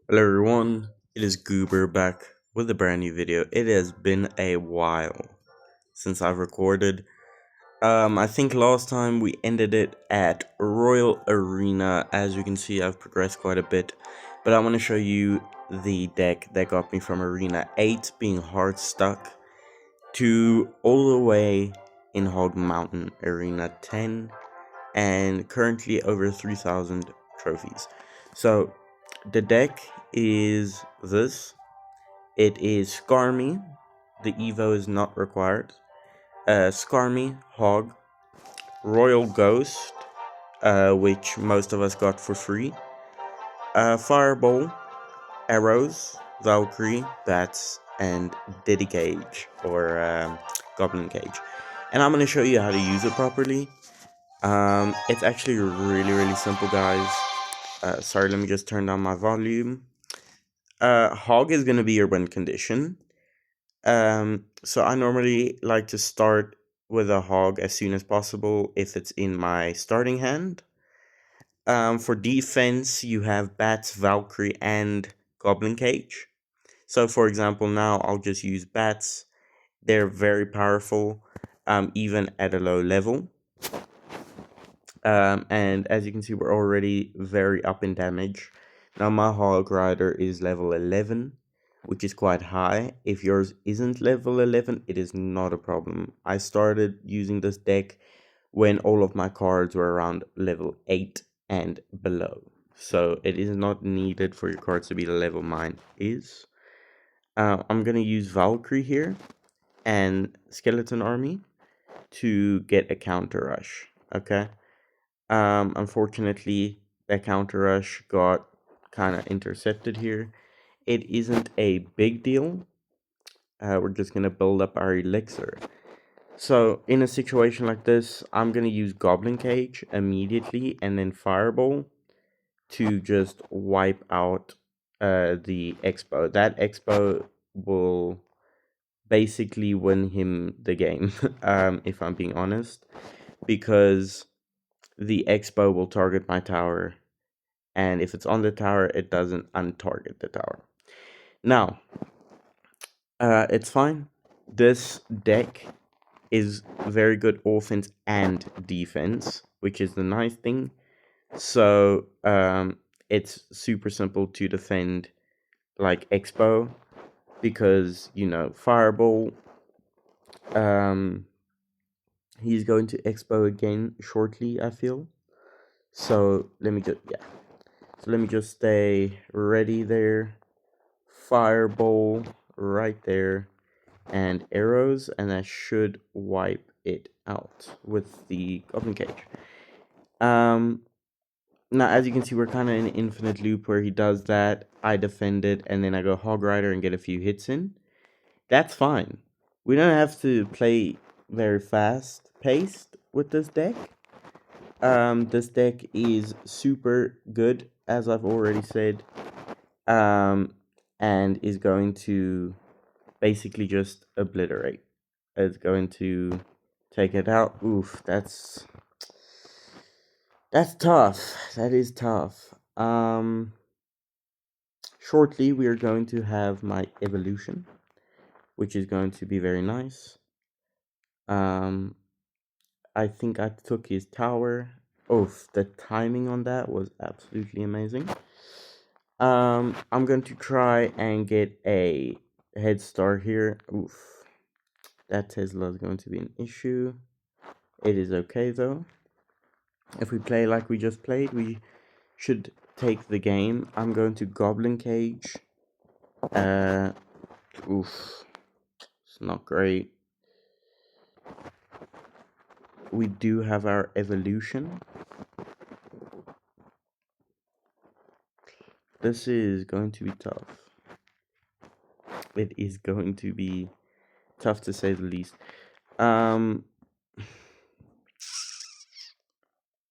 Hello everyone, it is Goober back with a brand new video. It has been a while since I've recorded. I think last time we ended it at Royal Arena. As you can see, I've progressed quite a bit, but I want to show you the deck that got me from Arena 8 being hard stuck to all the way in Hog Mountain Arena 10 and currently over 3,000 trophies. So the deck is this. It is Skarmy. The Evo is not required. Skarmy, Hog, Royal Ghost, which most of us got for free. Fireball, Arrows, Valkyrie, Bats, and Diddy Cage, or Goblin Cage. And I'm going to show you how to use it properly. It's actually really simple, guys. Sorry, let me just turn down my volume. Hog is going to be your win condition. So I normally like to start with a hog as soon as possible if it's in my starting hand. For defense, you have Bats, Valkyrie, and Goblin Cage. So for example, now I'll just use Bats. They're very powerful, even at a low level. And as you can see, we're already very up in damage. Now my Hog Rider is level 11, which is quite high. If yours isn't level 11, it is not a problem. I started using this deck when all of my cards were around level 8 and below. So it is not needed for your cards to be the level mine is. I'm going to use Valkyrie here and Skeleton Army to get a counter rush. Okay. Unfortunately, that counter rush got kind of intercepted here. It isn't a big deal. We're just gonna build up our elixir. So in a situation like this, I'm gonna use Goblin Cage immediately and then Fireball to just wipe out the Expo. That Expo will basically win him the game, if I'm being honest, because the Expo will target my tower, and if it's on the tower, it doesn't untarget the tower. Now, it's fine. This deck is very good offense and defense, which is the nice thing. So, it's super simple to defend like Expo because, Fireball, um, he's going to Expo again shortly, I feel. So, let me just stay ready there. Fireball right there, and arrows, and I should wipe it out with the Goblin Cage. Um, Now, as you can see, we're kind of in an infinite loop where he does that, I defend it, and then I go Hog Rider and get a few hits in. That's fine. We don't have to play very fast paced with this deck. This deck is super good, as I've already said, um, and is going to basically just obliterate. It's going to take it out. Oof, that's tough. That is tough. Shortly we are going to have my evolution, which is going to be very nice. Um, I think I took his tower. Oof, the timing on that was absolutely amazing. I'm going to try and get a head start here. Oof, that Tesla is going to be an issue. It is okay though. If we play like we just played, we should take the game. I'm going to Goblin Cage. Oof, it's not great. We do have our evolution. This is going to be tough. It is going to be tough to say the least. Um,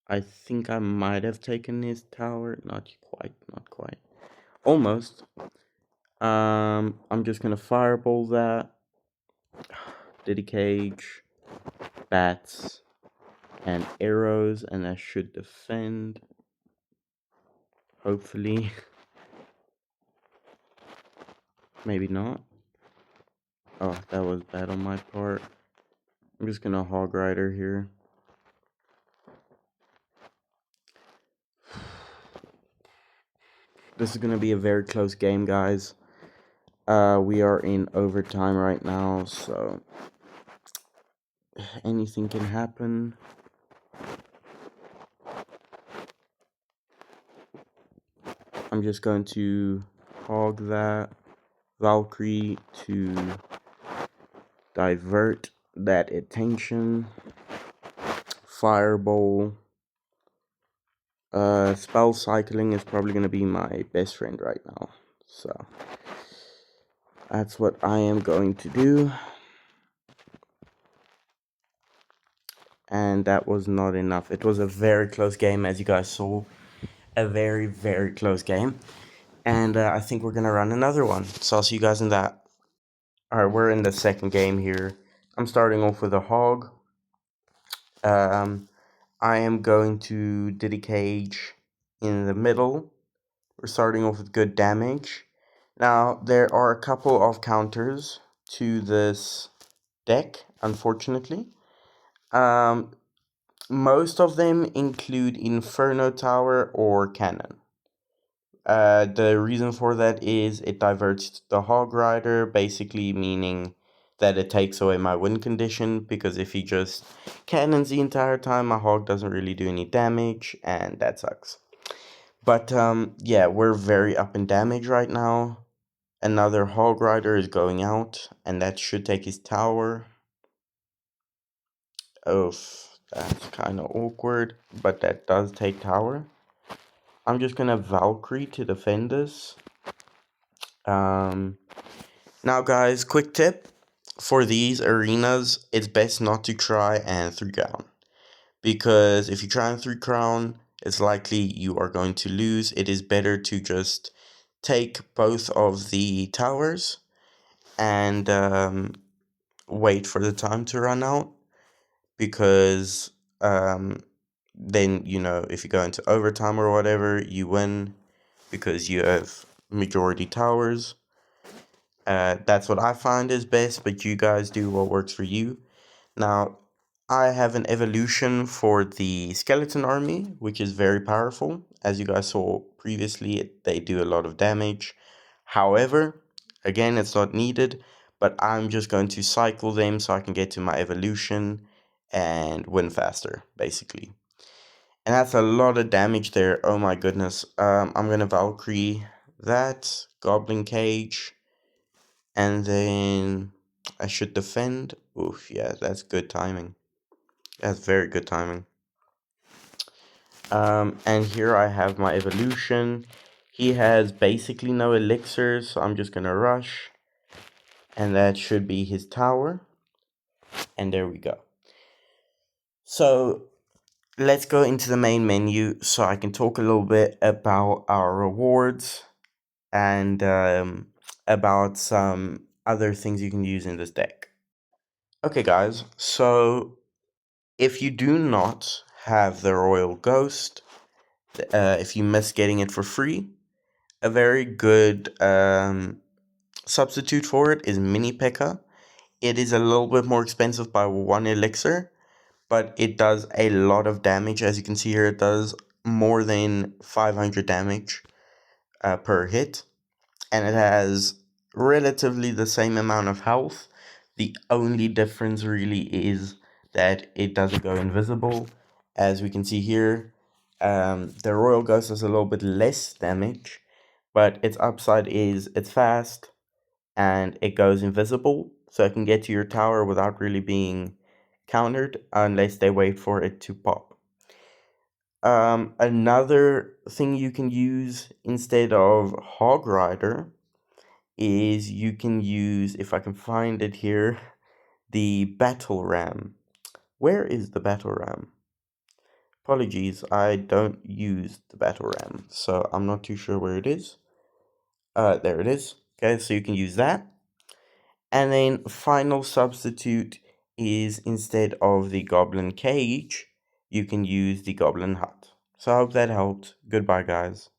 I think I might have taken his tower. Not quite, not quite. Almost. I'm just gonna fireball that. Diddy Cage, bats, and arrows, and I should defend. Hopefully. Maybe not. Oh, that was bad on my part. I'm just gonna hog rider here. This is gonna be a very close game, guys. We are in overtime right now, so anything can happen. I'm just going to hog that Valkyrie to divert that attention. Fireball. Spell cycling is probably going to be my best friend right now. So that's what I am going to do. And that was not enough. It was a very close game, as you guys saw. A very, very close game. And I think we're going to run another one. So I'll see you guys in that. Alright, we're in the second game here. I'm starting off with a hog. I am going to dedicate in the middle. We're starting off with good damage. Now, there are a couple of counters to this deck, unfortunately. Most of them include Inferno Tower or Cannon. The reason for that is it diverts the Hog Rider, basically meaning that it takes away my win condition, because if he just cannons the entire time, my Hog doesn't really do any damage, and that sucks. But yeah, we're very up in damage right now. Another Hog Rider is going out, and that should take his tower. Oof, that's kind of awkward, but that does take tower. I'm just gonna Valkyrie to defend this. Now guys, quick tip. For these arenas, it's best not to try and 3-crown. Because if you try and 3-crown, it's likely you are going to lose. It is better to just take both of the towers and wait for the time to run out. Because then, you know, if you go into overtime or whatever, you win because you have majority towers. That's what I find is best, but you guys do what works for you. Now, I have an evolution for the skeleton army, which is very powerful. As you guys saw previously, they do a lot of damage. However, again, it's not needed, but I'm just going to cycle them so I can get to my evolution and win faster, basically. And that's a lot of damage there. Oh my goodness. I'm going to Valkyrie that, Goblin Cage, and then I should defend. Oof, yeah, that's good timing. That's very good timing. And here I have my evolution. He has basically no elixirs, so I'm just gonna rush. And that should be his tower. And there we go. So let's go into the main menu so I can talk a little bit about our rewards and about some other things you can use in this deck. Okay guys, so if you do not have the Royal Ghost, if you miss getting it for free, a very good substitute for it is Mini P.E.K.K.A. It is a little bit more expensive by 1 elixir, but it does a lot of damage. As you can see here, it does more than 500 damage per hit, and it has relatively the same amount of health. The only difference really is that it doesn't go invisible. As we can see here, the Royal Ghost has a little bit less damage, but its upside is it's fast and it goes invisible, so it can get to your tower without really being countered unless they wait for it to pop. Another thing you can use instead of Hog Rider is you can use, if I can find it here, the Battle Ram. Where is the Battle Ram? Apologies, I don't use the Battle Ram, so I'm not too sure where it is. There it is. Okay, so you can use that. And then final substitute is instead of the Goblin Cage, you can use the Goblin Hut. So I hope that helped. Goodbye, guys.